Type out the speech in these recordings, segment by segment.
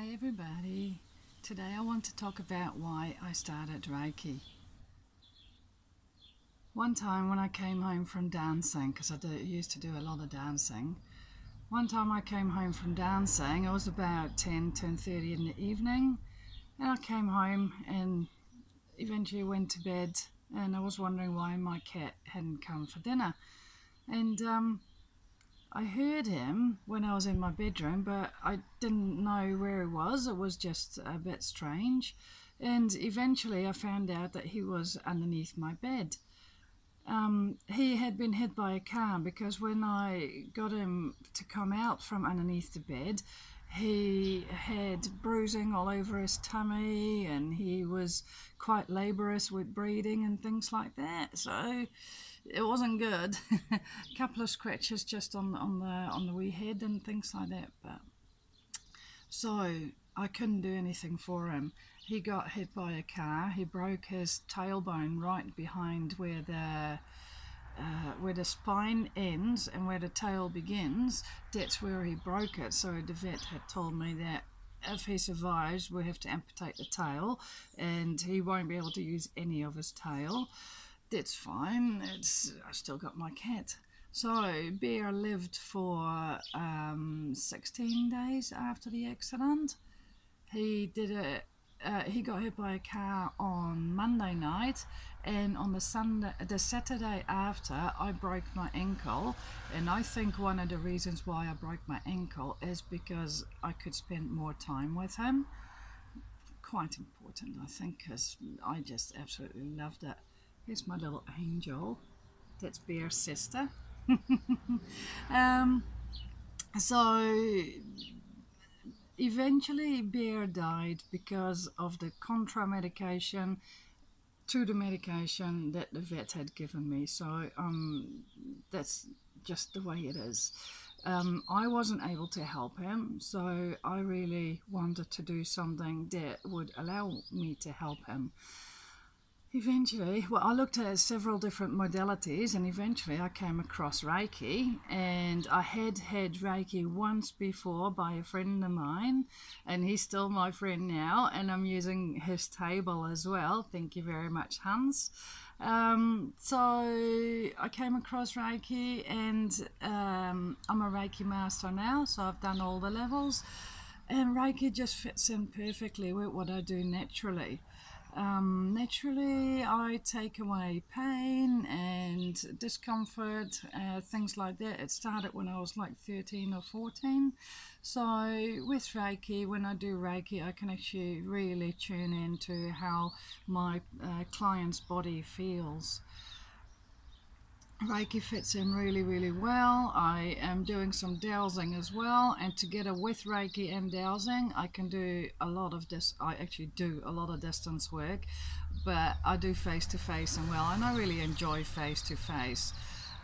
Hi everybody. Today I want to talk about why I started Reiki. One time when I came home from dancing, because used to do a lot of dancing, one time I came home from dancing, it was about 10:30 in the evening, and I came home and eventually went to bed, and I was wondering why my cat hadn't come for dinner. And I heard him when I was in my bedroom, but I didn't know where he was. It was just a bit strange. And eventually I found out that he was underneath my bed. He had been hit by a car, because when I got him to come out from underneath the bed, he had bruising all over his tummy, and he was quite laborious with breathing and things like that. So it wasn't good. A couple of scratches just on the wee head and things like that. But so I couldn't do anything for him. He got hit by a car. He broke his tailbone right behind where the spine ends and where the tail begins. That's where he broke it. So the vet had told me that if he survives, we have to amputate the tail, and he won't be able to use any of his tail. That's fine. I still got my cat. So Bear lived for 16 days after the accident. He got hit by a car on Monday night, and on the Saturday after, I broke my ankle. And I think one of the reasons why I broke my ankle is because I could spend more time with him. Quite important, I think, because I just absolutely loved it. Here's my little angel. That's Bear's sister. So eventually Bear died because of the contra-medication to the medication that the vet had given me. So that's just the way it is. I wasn't able to help him, so I really wanted to do something that would allow me to help him. Eventually, well, I looked at several different modalities, and eventually I came across Reiki. And I had Reiki once before by a friend of mine, and he's still my friend now, and I'm using his table as well. Thank you very much, Hans. So I came across Reiki, and I'm a Reiki master now, so I've done all the levels, and Reiki just fits in perfectly with what I do naturally. Naturally, I take away pain and discomfort, things like that. It started when I was like 13 or 14. So with Reiki, when I do Reiki, I can actually really tune into how my client's body feels. Reiki fits in really, really well. I am doing some dowsing as well, and together with Reiki and dowsing, I can do a lot of this. I actually do a lot of distance work, but I do face-to-face and well, and I really enjoy face-to-face.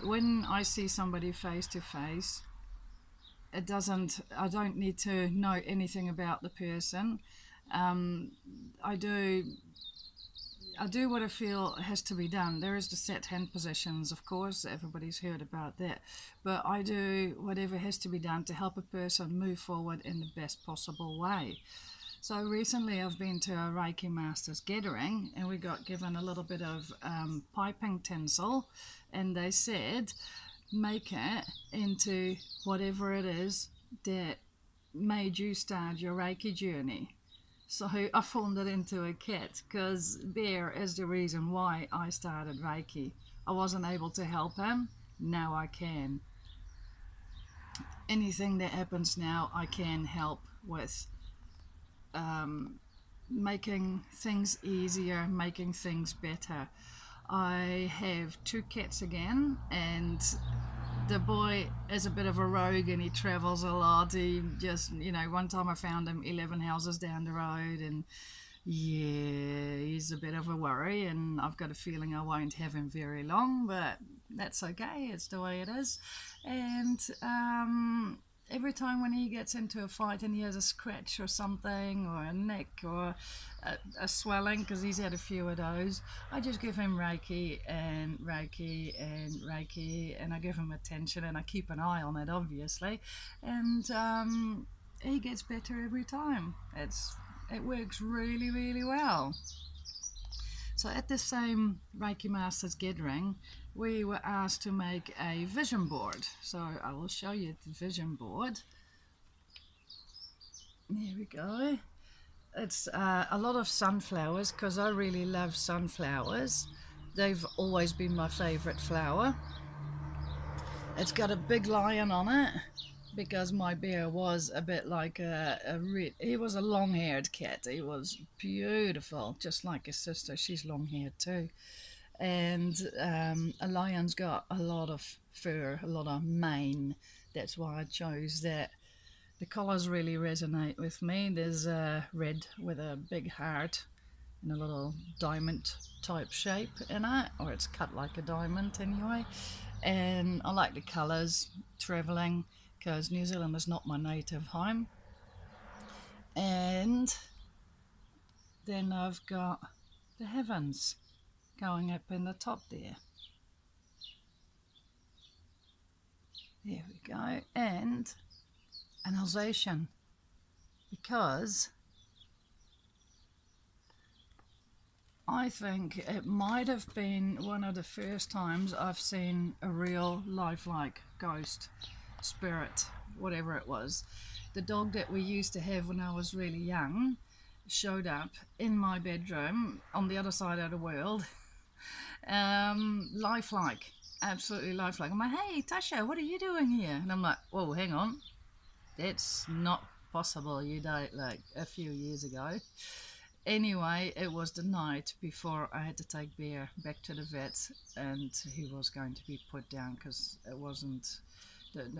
When I see somebody face-to-face, I don't need to know anything about the person. I do what I feel has to be done. There is the set hand positions, of course, everybody's heard about that. But I do whatever has to be done to help a person move forward in the best possible way. So recently I've been to a Reiki Masters gathering, and we got given a little bit of piping tinsel, and they said, make it into whatever it is that made you start your Reiki journey. So I formed it into a cat, because Bear is the reason why I started Reiki. I wasn't able to help him, now I can. Anything that happens now, I can help with. Making things easier, making things better. I have 2 cats again, and the boy is a bit of a rogue, and he travels a lot. He just, one time I found him 11 houses down the road, and yeah, he's a bit of a worry, and I've got a feeling I won't have him very long, but that's okay, it's the way it is. And every time when he gets into a fight and he has a scratch or something, or a neck, or a swelling, because he's had a few of those, I just give him Reiki and Reiki and Reiki, and I give him attention, and I keep an eye on it, obviously. And he gets better every time. It works really, really well. So at the same Reiki Masters gathering, we were asked to make a vision board. So I will show you the vision board. There we go. It's a lot of sunflowers because I really love sunflowers. They've always been my favourite flower. It's got a big lion on it because my bear was a bit like he was a long-haired cat. He was beautiful, just like his sister. She's long-haired too. And a lion's got a lot of fur, a lot of mane. That's why I chose that. The colours really resonate with me. There's red with a big heart and a little diamond type shape in it, or it's cut like a diamond anyway. And I like the colours travelling because New Zealand is not my native home. And then I've got the heavens going up in the top there. There we go. And an Alsatian, because I think it might have been one of the first times I've seen a real lifelike ghost, spirit, whatever it was. The dog that we used to have when I was really young showed up in my bedroom on the other side of the world. Lifelike, absolutely lifelike. I'm like, hey Tasha, what are you doing here? And I'm like, whoa, hang on. That's not possible, you know, like a few years ago. Anyway, it was the night before I had to take Bear back to the vet, and he was going to be put down because it wasn't,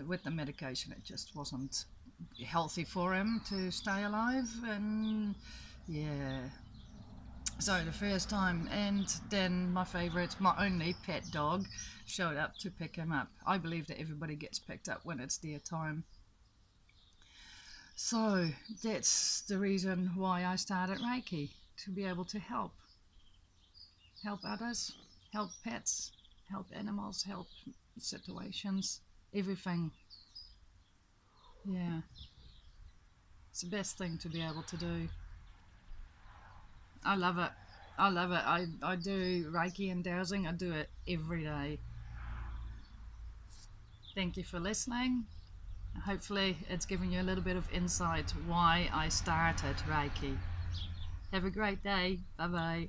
with the medication, it just wasn't healthy for him to stay alive. And yeah, so the first time, and then my favourite, my only pet dog showed up to pick him up. I believe that everybody gets picked up when it's their time. So that's the reason why I started Reiki, to be able to help others, help pets, help animals, help situations, everything. Yeah, it's the best thing to be able to do. I love it. I love it. I do Reiki and dowsing. I do it every day. Thank you for listening. Hopefully it's given you a little bit of insight why I started Reiki. Have a great day. Bye bye.